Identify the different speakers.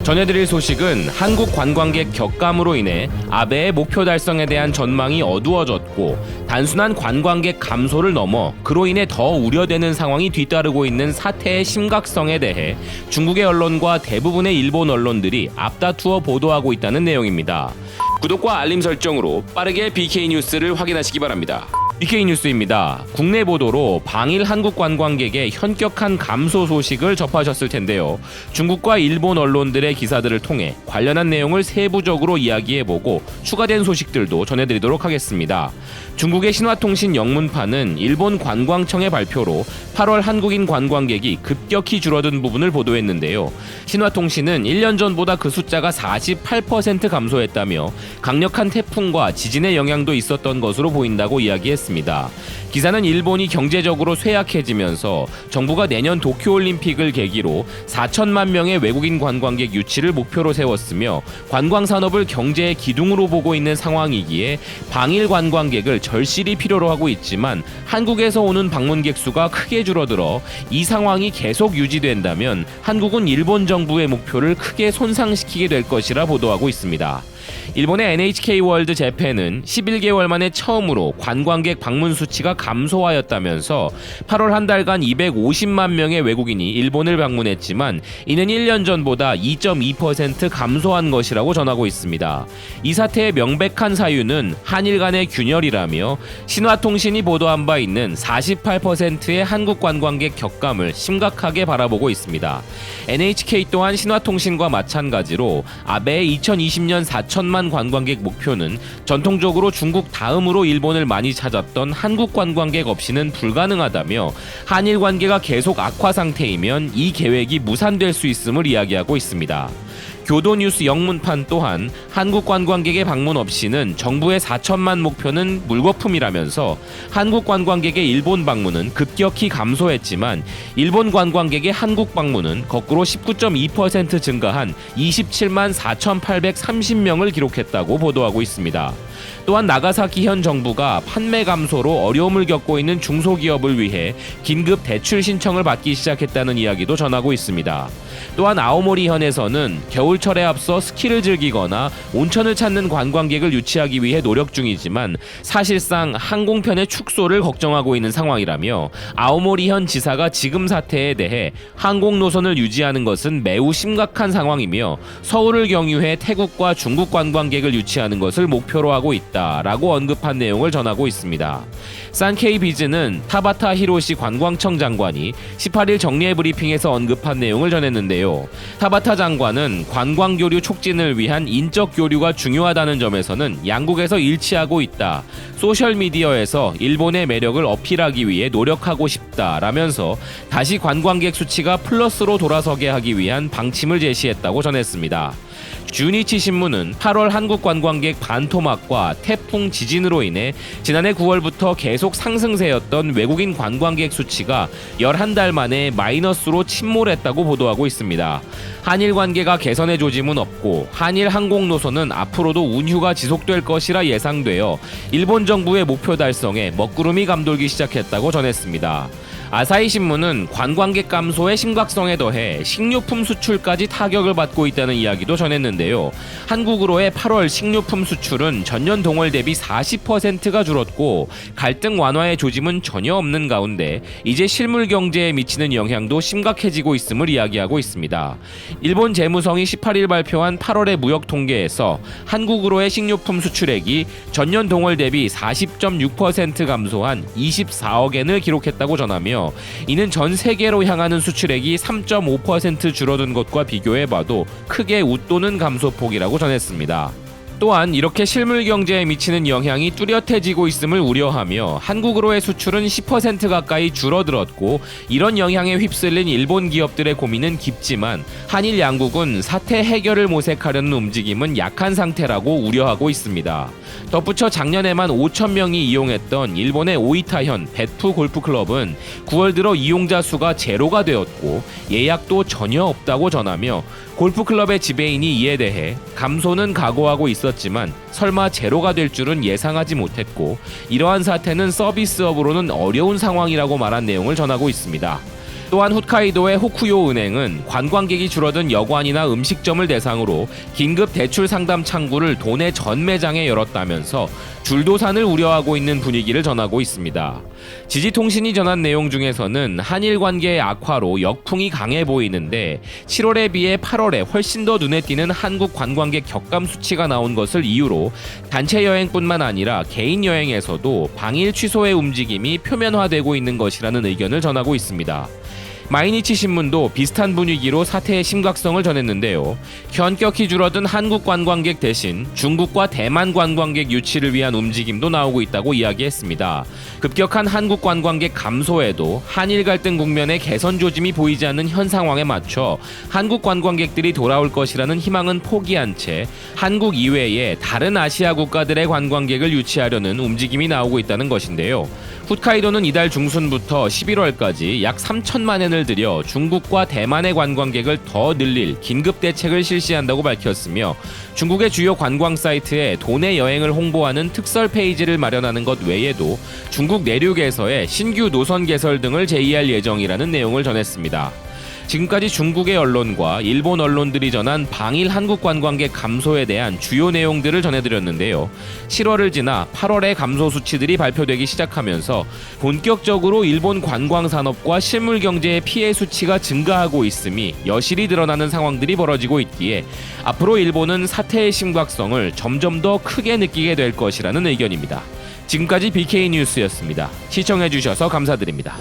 Speaker 1: 전해드릴 소식은 한국 관광객 격감으로 인해 아베의 목표 달성에 대한 전망이 어두워졌고 단순한 관광객 감소를 넘어 그로 인해 더 우려되는 상황이 뒤따르고 있는 사태의 심각성에 대해 중국의 언론과 대부분의 일본 언론들이 앞다투어 보도하고 있다는 내용입니다. 구독과 알림 설정으로 빠르게 BK 뉴스를 확인하시기 바랍니다. BK 뉴스입니다. 국내 보도로 방일 한국 관광객의 현격한 감소 소식을 접하셨을 텐데요. 중국과 일본 언론들의 기사들을 통해 관련한 내용을 세부적으로 이야기해보고 추가된 소식들도 전해드리도록 하겠습니다. 중국의 신화통신 영문판은 일본 관광청의 발표로 8월 한국인 관광객이 급격히 줄어든 부분을 보도했는데요. 신화통신은 1년 전보다 그 숫자가 48% 감소했다며 강력한 태풍과 지진의 영향도 있었던 것으로 보인다고 이야기했습니다. 기사는 일본이 경제적으로 쇠약해지면서 정부가 내년 도쿄올림픽을 계기로 4천만 명의 외국인 관광객 유치를 목표로 세웠으며 관광산업을 경제의 기둥으로 보고 있는 상황이기에 방일 관광객을 절실히 필요로 하고 있지만 한국에서 오는 방문객 수가 크게 줄어들어 이 상황이 계속 유지된다면 한국은 일본 정부의 목표를 크게 손상시키게 될 것이라 보도하고 있습니다. 일본의 NHK 월드 재팬은 11개월 만에 처음으로 관광객 방문 수치가 감소하였다면서 8월 한 달간 250만 명의 외국인이 일본을 방문했지만 이는 1년 전보다 2.2% 감소한 것이라고 전하고 있습니다. 이 사태의 명백한 사유는 한일 간의 균열이라며 신화통신이 보도한 바 있는 48%의 한국 관광객 격감을 심각하게 바라보고 있습니다. NHK 또한 신화통신과 마찬가지로 아베의 2020년 4천만 관광객 목표는 전통적으로 중국 다음으로 일본을 많이 찾았던 한국 관광객 없이는 불가능하다며 한일 관계가 계속 악화 상태이면 이 계획이 무산될 수 있음을 이야기하고 있습니다. 교도뉴스 영문판 또한 한국 관광객의 방문 없이는 정부의 4천만 목표는 물거품이라면서 한국 관광객의 일본 방문은 급격히 감소했지만 일본 관광객의 한국 방문은 거꾸로 19.2% 증가한 27만 4,830명을 기록했다고 보도하고 있습니다. 또한 나가사키 현 정부가 판매 감소로 어려움을 겪고 있는 중소기업을 위해 긴급 대출 신청을 받기 시작했다는 이야기도 전하고 있습니다. 또한 아오모리 현에서는 겨울철에 앞서 스키를 즐기거나 온천을 찾는 관광객을 유치하기 위해 노력 중이지만 사실상 항공편의 축소를 걱정하고 있는 상황이라며 아오모리 현 지사가 지금 사태에 대해 항공 노선을 유지하는 것은 매우 심각한 상황이며 서울을 경유해 태국과 중국 관광객을 유치하는 것을 목표로 하고 있다라고 언급한 내용을 전하고 있습니다. 산케이 비즈는 타바타 히로시 관광청 장관이 18일 정례 브리핑에서 언급한 내용을 전했는데요. 타바타 장관은 관광 교류 촉진을 위한 인적 교류가 중요하다는 점에서는 양국에서 일치하고 있다. 소셜미디어에서 일본의 매력을 어필하기 위해 노력하고 싶다라면서 다시 관광객 수치가 플러스로 돌아서게 하기 위한 방침을 제시했다고 전했습니다. 주니치 신문은 8월 한국 관광객 반토막과 태풍 지진으로 인해 지난해 9월부터 계속 상승세였던 외국인 관광객 수치가 11달 만에 마이너스로 침몰했다고 보도하고 있습니다. 한일 관계가 개선의 조짐은 없고 한일 항공 노선은 앞으로도 운휴가 지속될 것이라 예상되어 일본 정부의 목표 달성에 먹구름이 감돌기 시작했다고 전했습니다. 아사히 신문은 관광객 감소의 심각성에 더해 식료품 수출까지 타격을 받고 있다는 이야기도 전했는데요. 한국으로의 8월 식료품 수출은 전년 동월 대비 40%가 줄었고 갈등 완화의 조짐은 전혀 없는 가운데 이제 실물 경제에 미치는 영향도 심각해지고 있음을 이야기하고 있습니다. 일본 재무성이 18일 발표한 8월의 무역 통계에서 한국으로의 식료품 수출액이 전년 동월 대비 40.6% 감소한 24억 엔을 기록했다고 전하며 이는 전 세계로 향하는 수출액이 3.5% 줄어든 것과 비교해봐도 크게 웃도는 감소폭이라고 전했습니다. 또한 이렇게 실물 경제에 미치는 영향이 뚜렷해지고 있음을 우려하며 한국으로의 수출은 10% 가까이 줄어들었고 이런 영향에 휩쓸린 일본 기업들의 고민은 깊지만 한일 양국은 사태 해결을 모색하려는 움직임은 약한 상태라고 우려하고 있습니다. 덧붙여 작년에만 5천 명이 이용했던 일본의 오이타현 베프 골프클럽은 9월 들어 이용자 수가 제로가 되었고 예약도 전혀 없다고 전하며 골프클럽의 지배인이 이에 대해 감소는 각오하고 있었지만 설마 제로가 될 줄은 예상하지 못했고 이러한 사태는 서비스업으로는 어려운 상황이라고 말한 내용을 전하고 있습니다. 또한 홋카이도의 호쿠요 은행은 관광객이 줄어든 여관이나 음식점을 대상으로 긴급 대출 상담 창구를 도내 전 매장에 열었다면서 줄도산을 우려하고 있는 분위기를 전하고 있습니다. 지지통신이 전한 내용 중에서는 한일 관계의 악화로 역풍이 강해 보이는데 7월에 비해 8월에 훨씬 더 눈에 띄는 한국 관광객 격감 수치가 나온 것을 이유로 단체 여행뿐만 아니라 개인 여행에서도 방일 취소의 움직임이 표면화되고 있는 것이라는 의견을 전하고 있습니다. 마이니치 신문도 비슷한 분위기로 사태의 심각성을 전했는데요. 현격히 줄어든 한국 관광객 대신 중국과 대만 관광객 유치를 위한 움직임도 나오고 있다고 이야기했습니다. 급격한 한국 관광객 감소에도 한일 갈등 국면의 개선 조짐이 보이지 않는 현 상황에 맞춰 한국 관광객들이 돌아올 것이라는 희망은 포기한 채 한국 이외에 다른 아시아 국가들의 관광객을 유치하려는 움직임이 나오고 있다는 것인데요. 홋카이도는 이달 중순부터 11월까지 약 3천만 엔을 들여 중국과 대만의 관광객을 더 늘릴 긴급 대책을 실시한다고 밝혔으며 중국의 주요 관광 사이트에 도내 여행을 홍보하는 특설 페이지를 마련하는 것 외에도 중국 내륙에서의 신규 노선 개설 등을 제의할 예정이라는 내용을 전했습니다. 지금까지 중국의 언론과 일본 언론들이 전한 방일 한국 관광객 감소에 대한 주요 내용들을 전해드렸는데요. 7월을 지나 8월의 감소 수치들이 발표되기 시작하면서 본격적으로 일본 관광산업과 실물경제의 피해 수치가 증가하고 있음이 여실히 드러나는 상황들이 벌어지고 있기에 앞으로 일본은 사태의 심각성을 점점 더 크게 느끼게 될 것이라는 의견입니다. 지금까지 BK뉴스였습니다. 시청해주셔서 감사드립니다.